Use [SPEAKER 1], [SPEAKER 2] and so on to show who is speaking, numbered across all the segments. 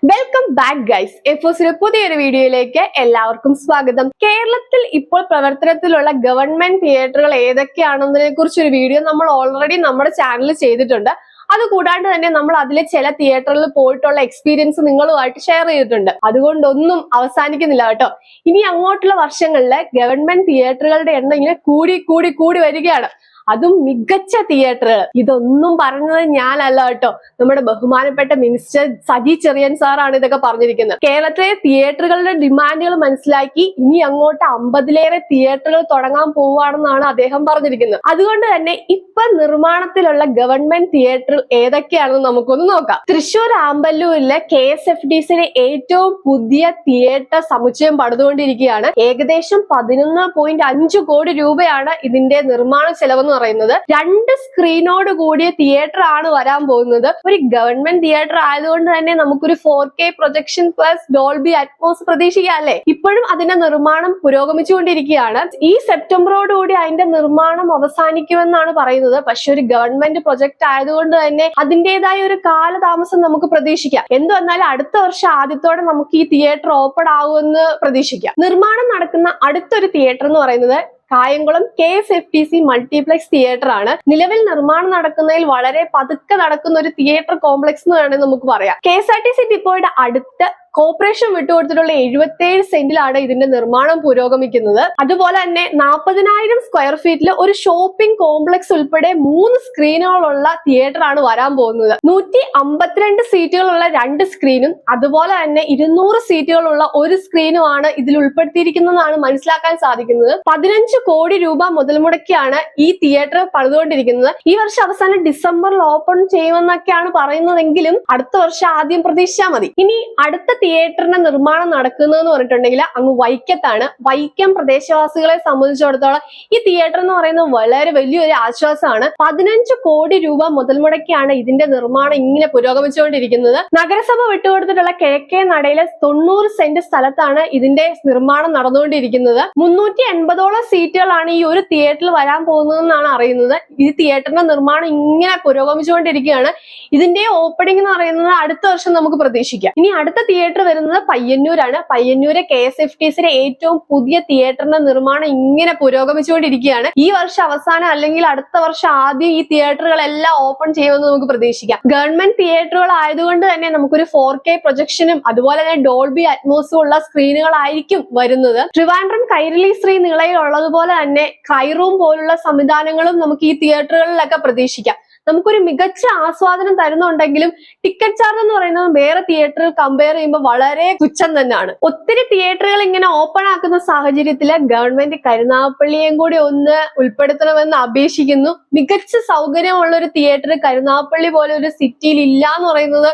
[SPEAKER 1] Welcome back guys. എഫോസിന്റെ പുതിയൊരു വീഡിയോയിലേക്ക് എല്ലാവർക്കും സ്വാഗതം. കേരളത്തിൽ ഇപ്പോൾ പ്രവർത്തനത്തിലുള്ള ഗവൺമെന്റ് തിയേറ്ററുകൾ ഏതൊക്കെയാണെന്നതിനെ കുറിച്ച് ഒരു വീഡിയോ നമ്മൾ ഓൾറെഡി നമ്മുടെ ചാനലിൽ ചെയ്തിട്ടുണ്ട്. അതുകൂടാണ്ട് തന്നെ നമ്മൾ അതിലെ ചില തിയേറ്ററിൽ പോയിട്ടുള്ള എക്സ്പീരിയൻസ് നിങ്ങളുമായിട്ട് ഷെയർ ചെയ്തിട്ടുണ്ട്. അതുകൊണ്ടൊന്നും അവസാനിക്കുന്നില്ല കേട്ടോ. ഇനി അങ്ങോട്ടുള്ള വർഷങ്ങളില് ഗവൺമെന്റ് തിയേറ്ററുകളുടെ എണ്ണം ഇങ്ങനെ കൂടി വരികയാണ്. അതും മികച്ച തിയേറ്ററുകൾ. ഇതൊന്നും പറഞ്ഞത് ഞാനല്ല കേട്ടോ, നമ്മുടെ ബഹുമാനപ്പെട്ട മിനിസ്റ്റർ സജി ചെറിയാൻ സാറാണ് ഇതൊക്കെ പറഞ്ഞിരിക്കുന്നത്. കേരളത്തിലെ തിയേറ്ററുകളുടെ ഡിമാൻഡുകൾ മനസ്സിലാക്കി ഇനി അങ്ങോട്ട് 50ലേറെ തിയേറ്ററുകൾ തുടങ്ങാൻ പോവുകയാണെന്നാണ് അദ്ദേഹം പറഞ്ഞിരിക്കുന്നത്. അതുകൊണ്ട് തന്നെ ഇപ്പൊ നിർമ്മാണത്തിലുള്ള ഗവൺമെന്റ് തിയേറ്റർ ഏതൊക്കെയാണെന്ന് നമുക്കൊന്ന് നോക്കാം. തൃശൂർ ആമ്പല്ലൂരിലെ KSFDCയുടെ ഏറ്റവും പുതിയ തിയേറ്റർ സമുച്ചയം പണിതുകൊണ്ടിരിക്കുകയാണ്. ഏകദേശം 11.5 കോടി രൂപയാണ് ഇതിന്റെ നിർമ്മാണ ചെലവെന്ന് പറയുന്നത്. 2 സ്ക്രീനോട് കൂടിയ തിയേറ്റർ ആണ് വരാൻ പോകുന്നത്. ഒരു ഗവൺമെന്റ് തിയേറ്റർ ആയതുകൊണ്ട് തന്നെ നമുക്കൊരു 4K projection plus Dolby Atmos പ്രതീക്ഷിക്കാം അല്ലെ. ഇപ്പോഴും അതിന്റെ നിർമ്മാണം പുരോഗമിച്ചുകൊണ്ടിരിക്കുകയാണ്. ഈ സെപ്റ്റംബറോടുകൂടി അതിന്റെ നിർമ്മാണം അവസാനിക്കുമെന്നാണ് പറയുന്നത്. പക്ഷെ ഒരു ഗവൺമെന്റ് പ്രൊജക്ട് ആയതുകൊണ്ട് തന്നെ അതിന്റേതായ ഒരു കാലതാമസം നമുക്ക് പ്രതീക്ഷിക്കാം. എന്ത് വന്നാലും അടുത്ത വർഷം ആദ്യത്തോടെ നമുക്ക് ഈ തിയേറ്റർ ഓപ്പൺ ആകുമെന്ന് പ്രതീക്ഷിക്കാം. നിർമ്മാണം നടക്കുന്ന അടുത്തൊരു തിയേറ്റർ എന്ന് പറയുന്നത് കായംകുളം KSFDC മൾട്ടിപ്ലക്സ് തിയേറ്റർ ആണ്. നിലവിൽ നിർമ്മാണം നടക്കുന്നതിൽ വളരെ പതുക്കെ നടക്കുന്ന ഒരു തിയേറ്റർ കോംപ്ലക്സ് എന്ന് വേണമെങ്കിൽ നമുക്ക് പറയാം. KSRTC ഡിപ്പോയുടെ അടുത്ത് കോർപ്പറേഷൻ വിട്ടുകൊടുത്തിട്ടുള്ള 77 സെന്റിലാണ് ഇതിന്റെ നിർമ്മാണം പുരോഗമിക്കുന്നത്. അതുപോലെ തന്നെ 40,000 സ്ക്വയർ ഫീറ്റിൽ ഒരു ഷോപ്പിംഗ് കോംപ്ലക്സ് ഉൾപ്പെടെ 3 സ്ക്രീനുകളുള്ള തിയേറ്റർ ആണ് വരാൻ പോകുന്നത്. 152 സീറ്റുകളുള്ള 2 സ്ക്രീനും അതുപോലെ തന്നെ 200 സീറ്റുകളുള്ള ഒരു സ്ക്രീനുമാണ് ഇതിൽ ഉൾപ്പെടുത്തിയിരിക്കുന്നതെന്നാണ് മനസ്സിലാക്കാൻ സാധിക്കുന്നത്. 15 കോടി രൂപ മുതൽ മുടക്കിയാണ് ഈ തിയേറ്റർ പണിതുകൊണ്ടിരിക്കുന്നത്. ഈ വർഷം അവസാനം ഡിസംബറിൽ ഓപ്പൺ ചെയ്യുമെന്നൊക്കെയാണ് പറയുന്നതെങ്കിലും അടുത്ത വർഷം ആദ്യം പ്രതീക്ഷിച്ചാൽ മതി. ഇനി അടുത്ത തിയേറ്ററിന്റെ നിർമ്മാണം നടക്കുന്നതെന്ന് പറഞ്ഞിട്ടുണ്ടെങ്കിൽ അങ്ങ് വൈക്കത്താണ്. വൈക്കം പ്രദേശവാസികളെ സംബന്ധിച്ചിടത്തോളം ഈ തിയേറ്റർ എന്ന് പറയുന്നത് വളരെ വലിയൊരു ആശ്വാസമാണ്. 15 കോടി രൂപ മുതൽ മുടക്കിയാണ് ഇതിന്റെ നിർമ്മാണം ഇങ്ങനെ പുരോഗമിച്ചുകൊണ്ടിരിക്കുന്നത്. നഗരസഭ വിട്ടുകൊടുത്തിട്ടുള്ള കിഴക്കേ നടയിലെ 90 സെന്റ് സ്ഥലത്താണ് ഇതിന്റെ നിർമ്മാണം നടന്നുകൊണ്ടിരിക്കുന്നത്. 380ഓളം സീറ്റുകളാണ് ഈ ഒരു തിയേറ്ററിൽ വരാൻ പോകുന്നതെന്നാണ് അറിയുന്നത്. ഈ തിയേറ്ററിന്റെ നിർമ്മാണം ഇങ്ങനെ പുരോഗമിച്ചുകൊണ്ടിരിക്കുകയാണ്. ഇതിന്റെ ഓപ്പണിംഗ് എന്ന് പറയുന്നത് അടുത്ത വർഷം നമുക്ക് പ്രതീക്ഷിക്കാം. ഇനി അടുത്ത തിയേറ്റർ വരുന്നത് പയ്യന്നൂരാണ്. പയ്യന്നൂര് KSFDCയുടെ ഏറ്റവും പുതിയ തിയേറ്ററിന്റെ നിർമ്മാണം ഇങ്ങനെ പുരോഗമിച്ചുകൊണ്ടിരിക്കുകയാണ്. ഈ വർഷം അവസാനം അല്ലെങ്കിൽ അടുത്ത വർഷം ആദ്യം ഈ തിയേറ്ററുകളെല്ലാം ഓപ്പൺ ചെയ്യുമെന്ന് നമുക്ക് പ്രതീക്ഷിക്കാം. ഗവൺമെന്റ് തിയേറ്ററുകൾ ആയതുകൊണ്ട് തന്നെ നമുക്കൊരു 4K പ്രൊജക്ഷനും അതുപോലെ തന്നെ ഡോൾബി അറ്റ്മോസും ഉള്ള സ്ക്രീനുകളായിരിക്കും വരുന്നത്. ട്രിവാൻഡ്രം കൈരളി ശ്രീ നിളയിൽ ഉള്ളതുപോലെ തന്നെ ക്രൈറൂം പോലുള്ള സംവിധാനങ്ങളും നമുക്ക് ഈ തിയേറ്ററുകളിലൊക്കെ പ്രതീക്ഷിക്കാം. നമുക്കൊരു മികച്ച ആസ്വാദനം തരുന്നുണ്ടെങ്കിലും ടിക്കറ്റ് ചാർജ് എന്ന് പറയുന്നത് വേറെ തിയേറ്ററിൽ കമ്പയർ ചെയ്യുമ്പോൾ വളരെ തുച്ഛം തന്നെയാണ്. ഒത്തിരി തിയേറ്ററുകൾ ഇങ്ങനെ ഓപ്പൺ ആക്കുന്ന സാഹചര്യത്തിൽ ഗവൺമെന്റ് കരുനാഗപ്പള്ളിയും കൂടി ഒന്ന് ഉൾപ്പെടുത്തണമെന്ന് അപേക്ഷിക്കുന്നു. മികച്ച സൗകര്യമുള്ള ഒരു തിയേറ്റർ കരുനാഗപ്പള്ളി പോലെ ഒരു സിറ്റിയിൽ ഇല്ല എന്ന് പറയുന്നത്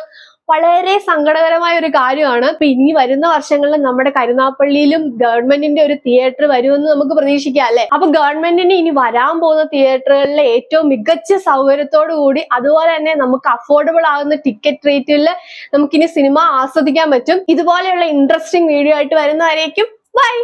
[SPEAKER 1] വളരെ സങ്കടകരമായ ഒരു കാര്യമാണ്. അപ്പൊ ഇനി വരുന്ന വർഷങ്ങളിൽ നമ്മുടെ കരുനാഗപ്പള്ളിയിലും ഗവൺമെന്റിന്റെ ഒരു തിയേറ്റർ വരുമെന്ന് നമുക്ക് പ്രതീക്ഷിക്കാം അല്ലെ. അപ്പൊ ഗവൺമെന്റിന് ഇനി വരാൻ പോകുന്ന തിയേറ്ററുകളിലെ ഏറ്റവും മികച്ച സൗകര്യത്തോടു കൂടി അതുപോലെ തന്നെ നമുക്ക് അഫോർഡബിൾ ആകുന്ന ടിക്കറ്റ് റേറ്റിൽ നമുക്കിനി സിനിമ ആസ്വദിക്കാൻ പറ്റും. ഇതുപോലെയുള്ള ഇൻട്രസ്റ്റിംഗ് വീഡിയോ ആയിട്ട് വരുന്നവരേക്കും ബൈ.